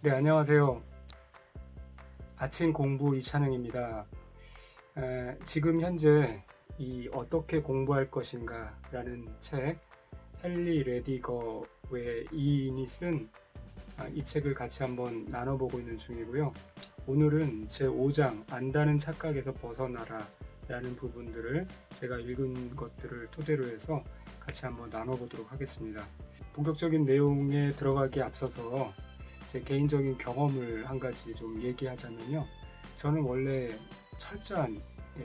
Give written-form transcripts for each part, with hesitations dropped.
네, 안녕하세요. 아침 공부 이찬영입니다. 지금 현재 이 어떻게 공부할 것인가 라는 책, 헨리 레디거의 이인이 쓴 이 책을 같이 한번 나눠보고 있는 중이고요. 오늘은 제 5장 안다는 착각에서 벗어나라 라는 부분들을 제가 읽은 것들을 토대로 해서 같이 한번 나눠보도록 하겠습니다. 본격적인 내용에 들어가기에 앞서서 제 개인적인 경험을 한 가지 좀 얘기하자면요. 저는 원래 철저한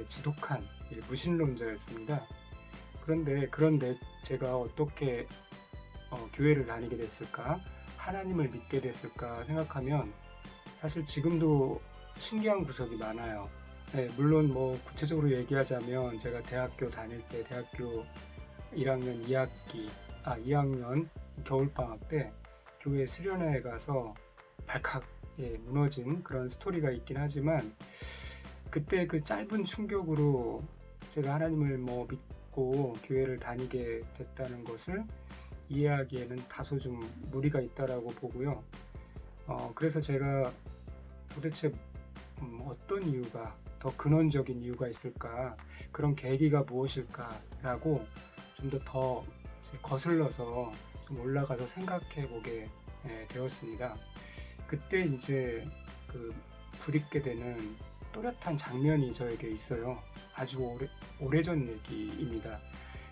지독한 무신론자였습니다. 그런데 제가 어떻게 교회를 다니게 됐을까? 하나님을 믿게 됐을까 생각하면 사실 지금도 신기한 구석이 많아요. 물론 뭐 구체적으로 얘기하자면 제가 대학교 다닐 때 대학교 1학년 2학년 겨울방학 때 교회 수련회에 가서 발칵 무너진 그런 스토리가 있긴 하지만 그때 그 짧은 충격으로 제가 하나님을 믿고 교회를 다니게 됐다는 것을 이해하기에는 다소 좀 무리가 있다라고 보고요. 그래서 제가 도대체 어떤 이유가 더 근원적인 이유가 있을까, 그런 계기가 무엇일까라고 좀 더 거슬러서 좀 올라가서 생각해 보게 되었습니다. 그때 이제 그 부딪게 되는 또렷한 장면이 저에게 있어요. 아주 오래전 얘기입니다.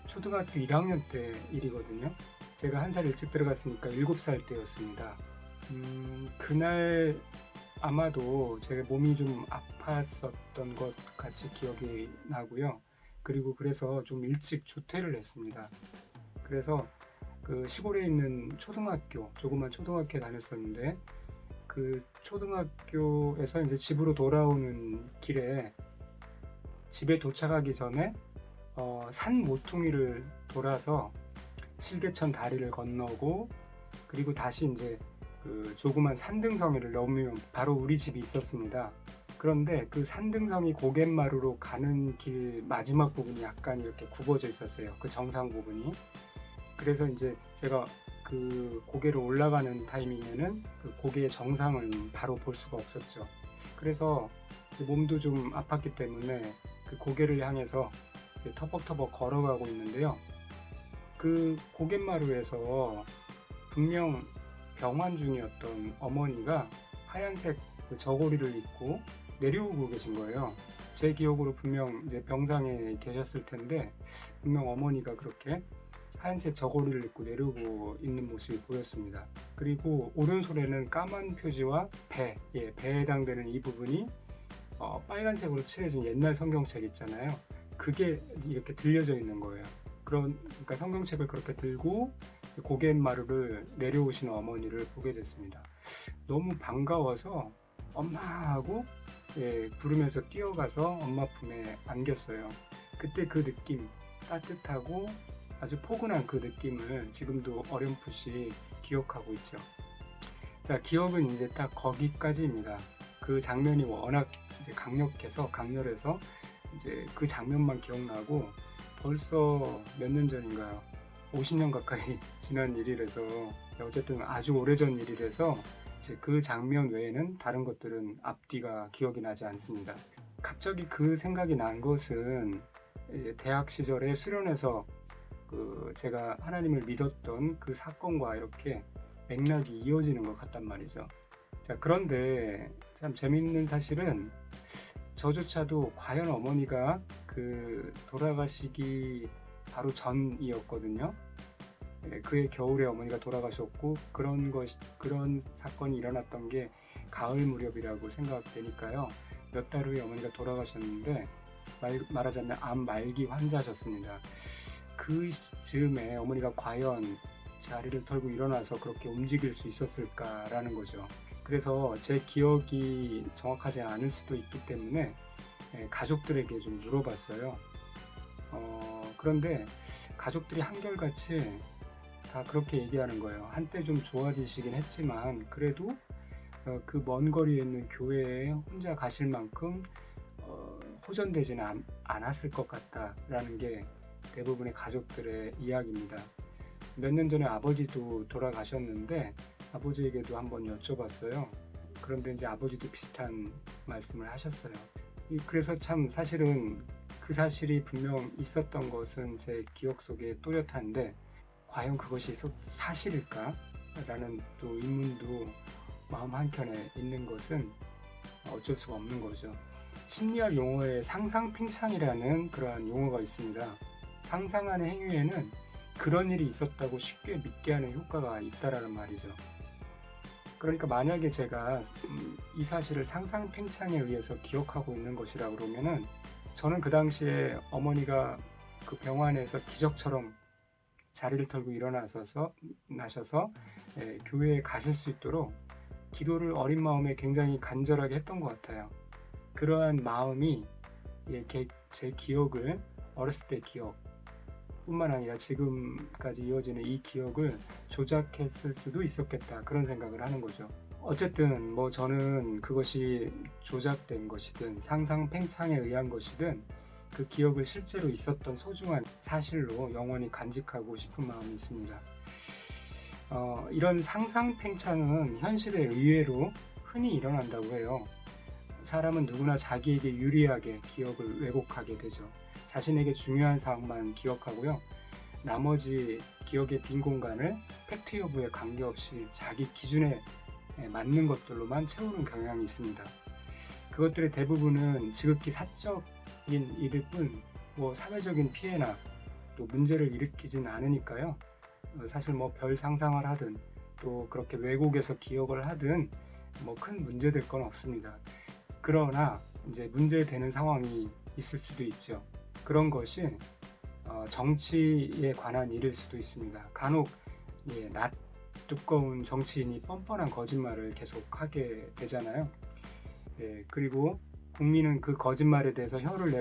초등학교 1학년 때 일이거든요. 제가 한 살 일찍 들어갔으니까 7살 때였습니다. 그날 아마도 제 몸이 좀 아팠었던 것 같이 기억이 나고요. 그리고 그래서 좀 일찍 조퇴를 했습니다. 그래서 그 시골에 있는 조그만 초등학교에 다녔었는데 그 초등학교에서 이제 집으로 돌아오는 길에 집에 도착하기 전에 산 모퉁이를 돌아서 실개천 다리를 건너고 그리고 다시 이제 그 조그만 산등성이를 넘으면 바로 우리 집이 있었습니다. 그런데 그 산등성이 고갯마루로 가는 길 마지막 부분이 약간 이렇게 굽어져 있었어요. 그 정상 부분이. 그래서 이제 제가 그 고개로 올라가는 타이밍에는 그 고개의 정상을 바로 볼 수가 없었죠. 그래서 몸도 좀 아팠기 때문에 그 고개를 향해서 터벅터벅 걸어가고 있는데요. 그 고갯마루에서 분명 병환 중이었던 어머니가 하얀색 그 저고리를 입고 내려오고 계신 거예요. 제 기억으로 분명 이제 병상에 계셨을 텐데 분명 어머니가 그렇게 하얀색 저고리를 입고 내려오고 있는 모습이 보였습니다. 그리고 오른손에는 까만 표지와 배에 해당되는 이 부분이 빨간색으로 칠해진 옛날 성경책 있잖아요. 그게 이렇게 들려져 있는 거예요. 그러니까 성경책을 그렇게 들고 고갯마루를 내려오시는 어머니를 보게 됐습니다. 너무 반가워서 엄마 하고 부르면서 뛰어가서 엄마 품에 안겼어요. 그때 그 느낌, 따뜻하고 아주 포근한 그 느낌을 지금도 어렴풋이 기억하고 있죠. 자, 기억은 이제 딱 거기까지입니다. 그 장면이 워낙 이제 강렬해서 이제 그 장면만 기억나고 벌써 몇 년 전인가요? 50년 가까이 지난 일이라서 어쨌든 아주 오래전 일이라서 이제 그 장면 외에는 다른 것들은 앞뒤가 기억이 나지 않습니다. 갑자기 그 생각이 난 것은 이제 대학 시절에 수련회에서 그 제가 하나님을 믿었던 그 사건과 이렇게 맥락이 이어지는 것 같단 말이죠. 자, 그런데 참 재밌는 사실은 저조차도 과연 어머니가 그 돌아가시기 바로 전이었거든요. 그해 겨울에 어머니가 돌아가셨고 그런 사건이 일어났던 게 가을 무렵이라고 생각되니까요. 몇 달 후에 어머니가 돌아가셨는데 말하자면 암 말기 환자셨습니다. 그 즈음에 어머니가 과연 자리를 털고 일어나서 그렇게 움직일 수 있었을까라는 거죠. 그래서 제 기억이 정확하지 않을 수도 있기 때문에 가족들에게 좀 물어봤어요. 그런데 가족들이 한결같이 다 그렇게 얘기하는 거예요. 한때 좀 좋아지시긴 했지만 그래도 그 먼 거리에 있는 교회에 혼자 가실 만큼 호전되지는 않았을 것 같다라는 게 대부분의 가족들의 이야기입니다. 몇 년 전에 아버지도 돌아가셨는데 아버지에게도 한번 여쭤봤어요. 그런데 이제 아버지도 비슷한 말씀을 하셨어요. 그래서 참 사실은 그 사실이 분명 있었던 것은 제 기억 속에 또렷한데 과연 그것이 사실일까? 라는 또 의문도 마음 한켠에 있는 것은 어쩔 수가 없는 거죠. 심리학 용어에 상상팽창이라는 그러한 용어가 있습니다. 상상하는 행위에는 그런 일이 있었다고 쉽게 믿게 하는 효과가 있다라는 말이죠. 그러니까 만약에 제가 이 사실을 상상팽창에 의해서 기억하고 있는 것이라 그러면은 저는 그 당시에 어머니가 그 병원에서 기적처럼 자리를 털고 나셔서 교회에 가실 수 있도록 기도를 어린 마음에 굉장히 간절하게 했던 것 같아요. 그러한 마음이 제 기억을, 어렸을 때 기억 뿐만 아니라 지금까지 이어지는 이 기억을 조작했을 수도 있었겠다, 그런 생각을 하는 거죠. 어쨌든 뭐 저는 그것이 조작된 것이든 상상팽창에 의한 것이든 그 기억을 실제로 있었던 소중한 사실로 영원히 간직하고 싶은 마음이 있습니다. 이런 상상팽창은 현실에 의외로 흔히 일어난다고 해요. 사람은 누구나 자기에게 유리하게 기억을 왜곡하게 되죠. 자신에게 중요한 사항만 기억하고요. 나머지 기억의 빈 공간을 팩트 여부에 관계없이 자기 기준에 맞는 것들로만 채우는 경향이 있습니다. 그것들의 대부분은 지극히 사적인 일일 뿐 사회적인 피해나 또 문제를 일으키진 않으니까요. 사실 별 상상을 하든 또 그렇게 왜곡해서 기억을 하든 큰 문제 될 건 없습니다. 그러나 이제 문제되는 상황이 있을 수도 있죠. 그런 것이 정치에 관한 일일 수도 있습니다. 간혹 낯 두꺼운 정치인이 뻔뻔한 거짓말을 계속 하게 되잖아요. 그리고 국민은 그 거짓말에 대해서 혀를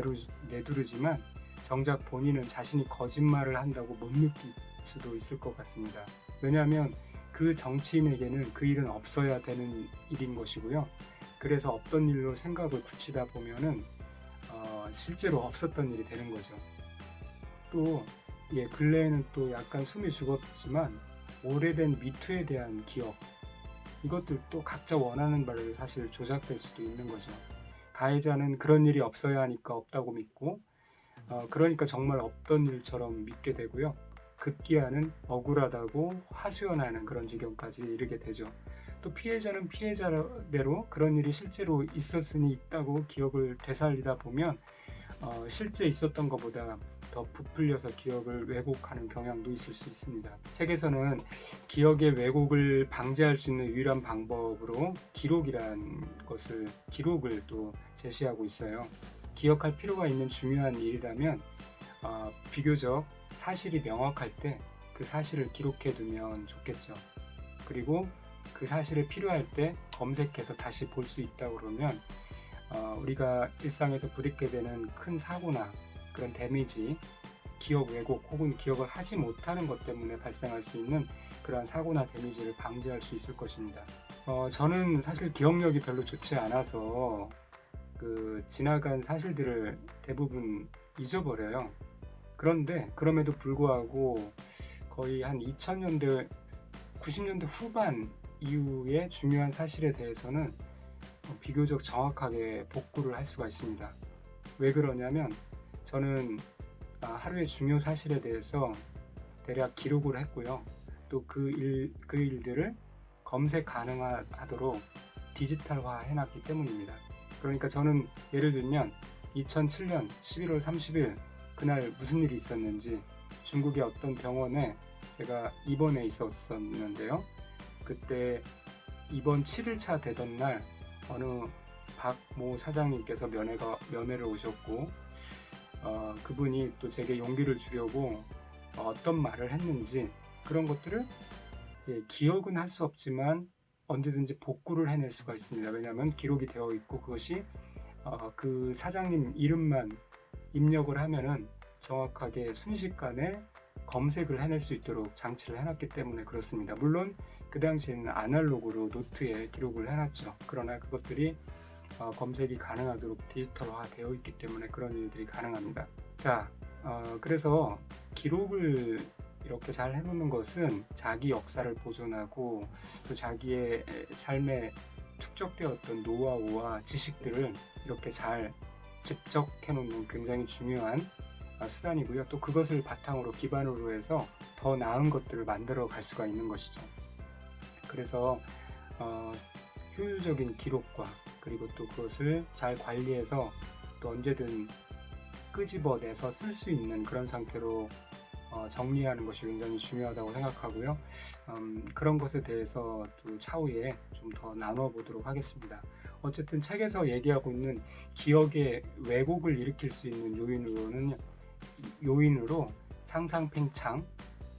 내두르지만 정작 본인은 자신이 거짓말을 한다고 못 느낄 수도 있을 것 같습니다. 왜냐하면 그 정치인에게는 그 일은 없어야 되는 일인 것이고요. 그래서 없던 일로 생각을 굳히다 보면은 실제로 없었던 일이 되는 거죠. 또 근래에는 또 약간 숨이 죽었지만 오래된 미투에 대한 기억, 이것들도 각자 원하는 바를 사실 조작될 수도 있는 거죠. 가해자는 그런 일이 없어야 하니까 없다고 믿고 그러니까 정말 없던 일처럼 믿게 되고요. 급기야는 억울하다고 하소연하는 그런 지경까지 이르게 되죠. 또 피해자는 피해자대로 그런 일이 실제로 있었으니 있다고 기억을 되살리다 보면 실제 있었던 것보다 더 부풀려서 기억을 왜곡하는 경향도 있을 수 있습니다. 책에서는 기억의 왜곡을 방지할 수 있는 유일한 방법으로 기록을 또 제시하고 있어요. 기억할 필요가 있는 중요한 일이라면 비교적 사실이 명확할 때 그 사실을 기록해 두면 좋겠죠. 그리고 그 사실을 필요할 때 검색해서 다시 볼 수 있다 그러면 우리가 일상에서 부딪게 되는 큰 사고나 그런 데미지, 기억 왜곡 혹은 기억을 하지 못하는 것 때문에 발생할 수 있는 그러한 사고나 데미지를 방지할 수 있을 것입니다. 저는 사실 기억력이 별로 좋지 않아서 지나간 사실들을 대부분 잊어버려요. 그런데 그럼에도 불구하고 거의 한 2000년대, 90년대 후반 이후의 중요한 사실에 대해서는 비교적 정확하게 복구를 할 수가 있습니다. 왜 그러냐면 저는 하루의 중요 사실에 대해서 대략 기록을 했고요. 또 그 일들을 검색 가능하도록 디지털화 해놨기 때문입니다. 그러니까 저는 예를 들면 2007년 11월 30일 그날 무슨 일이 있었는지, 중국의 어떤 병원에 제가 입원해 있었는데요. 그때 입원 7일차 되던 날 어느 박모 사장님께서 면회를 오셨고 그분이 또 제게 용기를 주려고 어떤 말을 했는지 그런 것들을 기억은 할 수 없지만 언제든지 복구를 해낼 수가 있습니다. 왜냐하면 기록이 되어 있고 그것이 그 사장님 이름만 입력을 하면은 정확하게 순식간에 검색을 해낼 수 있도록 장치를 해놨기 때문에 그렇습니다. 물론 그 당시에는 아날로그로 노트에 기록을 해놨죠. 그러나 그것들이 검색이 가능하도록 디지털화 되어 있기 때문에 그런 일들이 가능합니다. 자, 그래서 기록을 이렇게 잘 해놓는 것은 자기 역사를 보존하고 또 자기의 삶에 축적되었던 노하우와 지식들을 이렇게 잘 집적해놓는 굉장히 중요한 수단이고요. 또 그것을 바탕으로 기반으로 해서 더 나은 것들을 만들어 갈 수가 있는 것이죠. 그래서 효율적인 기록과 그리고 또 그것을 잘 관리해서 또 언제든 끄집어내서 쓸 수 있는 그런 상태로 정리하는 것이 굉장히 중요하다고 생각하고요. 그런 것에 대해서 또 차후에 좀 더 나눠보도록 하겠습니다. 어쨌든 책에서 얘기하고 있는 기억의 왜곡을 일으킬 수 있는 요인으로 상상팽창,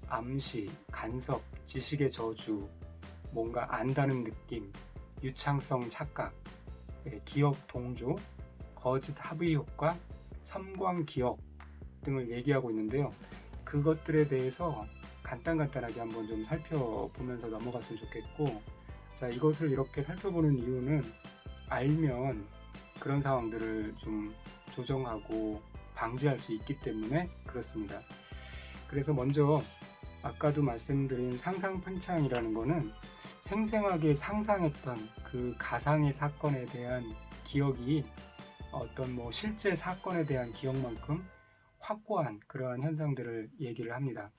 암시, 간섭, 지식의 저주, 뭔가 안다는 느낌, 유창성 착각, 기억 동조, 거짓 합의 효과, 섬광 기억 등을 얘기하고 있는데요. 그것들에 대해서 간단하게 한번 좀 살펴보면서 넘어갔으면 좋겠고, 자, 이것을 이렇게 살펴보는 이유는 알면 그런 상황들을 좀 조정하고 방지할 수 있기 때문에 그렇습니다. 그래서 먼저 아까도 말씀드린 상상팽창이라는 거는 생생하게 상상했던 그 가상의 사건에 대한 기억이 어떤 실제 사건에 대한 기억만큼 확고한 그러한 현상들을 얘기를 합니다.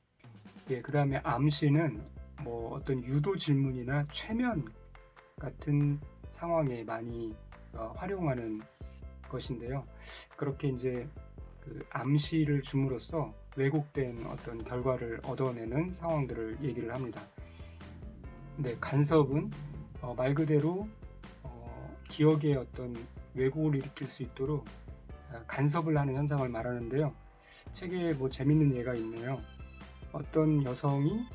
그 다음에 암시는 어떤 유도 질문이나 최면 같은 상황에 많이 활용하는 것인데요. 그렇게 이제 그 암시를 줌으로써 왜곡된 어떤 결과를 얻어내는 상황들을 얘기를 합니다. 간섭은 말 그대로 기억의 어떤 왜곡을 일으킬 수 있도록 간섭을 하는 현상을 말하는데요. 책에 재밌는 예가 있네요. 어떤 여성이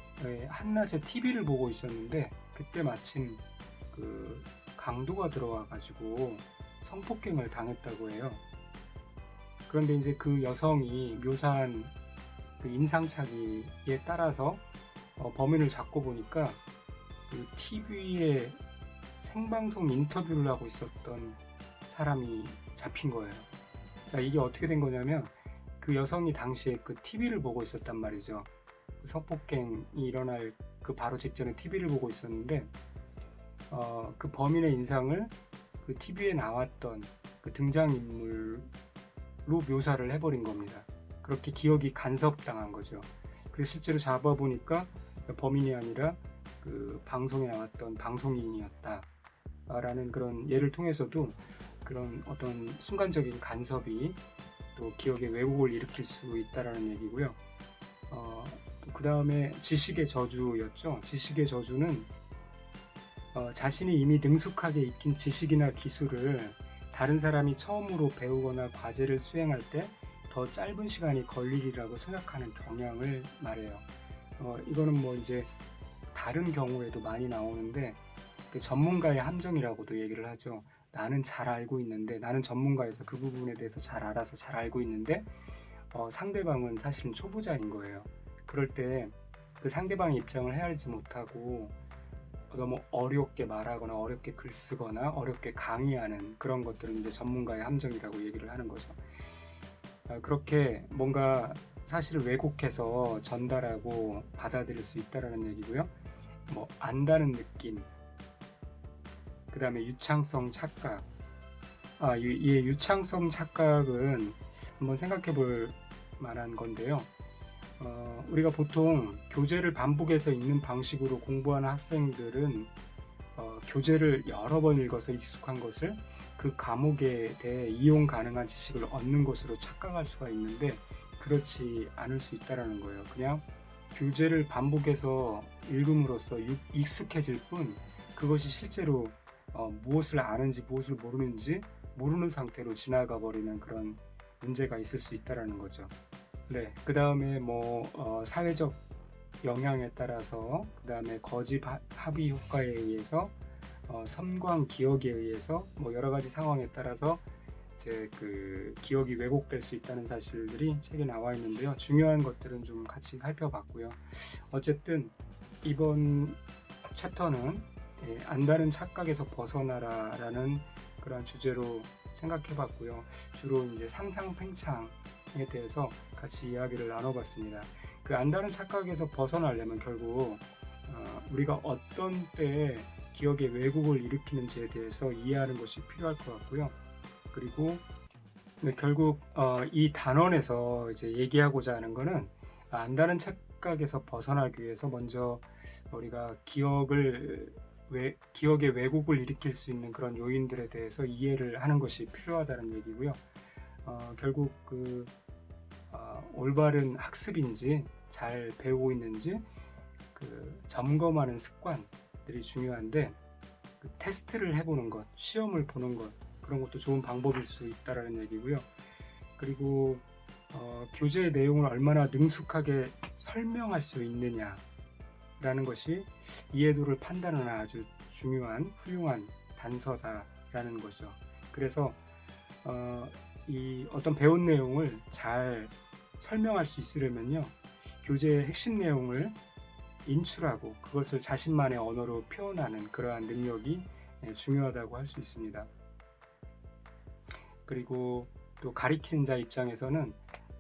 한낮에 TV를 보고 있었는데 그때 마침 그 강도가 들어와 가지고 성폭행을 당했다고 해요. 그런데 이제 그 여성이 묘사한 그 인상착의에 따라서 범인을 잡고 보니까 그 TV에 생방송 인터뷰를 하고 있었던 사람이 잡힌 거예요. 자, 이게 어떻게 된 거냐면 그 여성이 당시에 그 TV를 보고 있었단 말이죠. 그 성폭행이 일어날 그 바로 직전에 TV를 보고 있었는데 그 범인의 인상을 그 TV에 나왔던 그 등장인물로 묘사를 해버린 겁니다. 그렇게 기억이 간섭당한 거죠. 그래서 실제로 잡아보니까 범인이 아니라 그 방송에 나왔던 방송인이었다 라는 그런 예를 통해서도 그런 어떤 순간적인 간섭이 또 기억의 왜곡을 일으킬 수 있다라는 얘기고요. 그 다음에 지식의 저주였죠. 지식의 저주는 자신이 이미 능숙하게 익힌 지식이나 기술을 다른 사람이 처음으로 배우거나 과제를 수행할 때 더 짧은 시간이 걸리리라고 생각하는 경향을 말해요. 이거는 이제 다른 경우에도 많이 나오는데 그 전문가의 함정이라고도 얘기를 하죠. 나는 잘 알고 있는데, 나는 전문가여서 그 부분에 대해서 잘 알아서 잘 알고 있는데 상대방은 사실은 초보자인 거예요. 그럴 때 그 상대방의 입장을 헤아리지 못하고 너무 어렵게 말하거나 어렵게 글 쓰거나 어렵게 강의하는 그런 것들은 이제 전문가의 함정이라고 얘기를 하는 거죠. 그렇게 뭔가 사실을 왜곡해서 전달하고 받아들일 수 있다라는 얘기고요. 안다는 느낌, 그 다음에 유창성 착각. 이 유창성 착각은 한번 생각해 볼 만한 건데요. 우리가 보통 교재를 반복해서 읽는 방식으로 공부하는 학생들은 교재를 여러 번 읽어서 익숙한 것을 그 과목에 대해 이용 가능한 지식을 얻는 것으로 착각할 수가 있는데 그렇지 않을 수 있다는 거예요. 그냥 교재를 반복해서 읽음으로써 익숙해질 뿐 그것이 실제로 무엇을 아는지 무엇을 모르는지 모르는 상태로 지나가 버리는 그런 문제가 있을 수 있다는 거죠. 그 다음에 사회적 영향에 따라서, 그 다음에 거짓 합의 효과에 의해서, 섬광 기억에 의해서 여러 가지 상황에 따라서 이제 그 기억이 왜곡될 수 있다는 사실들이 책에 나와 있는데요. 중요한 것들은 좀 같이 살펴봤고요. 어쨌든 이번 챕터는 안다는 착각에서 벗어나라라는 그런 주제로 생각해봤고요. 주로 이제 상상팽창에 대해서 같이 이야기를 나눠봤습니다. 그 안다는 착각에서 벗어나려면 결국 우리가 어떤 때에 기억의 왜곡을 일으키는지에 대해서 이해하는 것이 필요할 것 같고요. 그리고 결국 이 단원에서 이제 얘기하고자 하는 것은 안다는 착각에서 벗어나기 위해서 먼저 우리가 기억의 왜곡을 일으킬 수 있는 그런 요인들에 대해서 이해를 하는 것이 필요하다는 얘기고요. 결국 올바른 학습인지 잘 배우고 있는지 점검하는 습관들이 중요한데 테스트를 해보는 것, 시험을 보는 것, 그런 것도 좋은 방법일 수 있다는 얘기고요. 그리고 교재의 내용을 얼마나 능숙하게 설명할 수 있느냐라는 것이 이해도를 판단하는 아주 중요한 훌륭한 단서다라는 거죠. 그래서 이 어떤 배운 내용을 잘 설명할 수 있으려면요, 교재의 핵심 내용을 인출하고 그것을 자신만의 언어로 표현하는 그러한 능력이 중요하다고 할 수 있습니다. 그리고 또 가리키는 자 입장에서는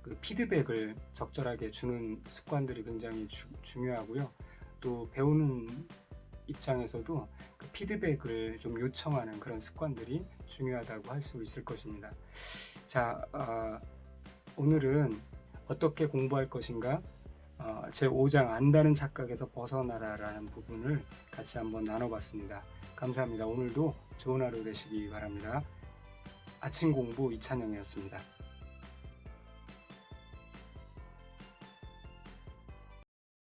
그 피드백을 적절하게 주는 습관들이 굉장히 중요하고요. 또 배우는 입장에서도 그 피드백을 좀 요청하는 그런 습관들이 중요하다고 할 수 있을 것입니다. 자, 오늘은 어떻게 공부할 것인가, 제 5장 안다는 착각에서 벗어나라라는 부분을 같이 한번 나눠봤습니다. 감사합니다. 오늘도 좋은 하루 되시기 바랍니다. 아침 공부 이찬영이었습니다.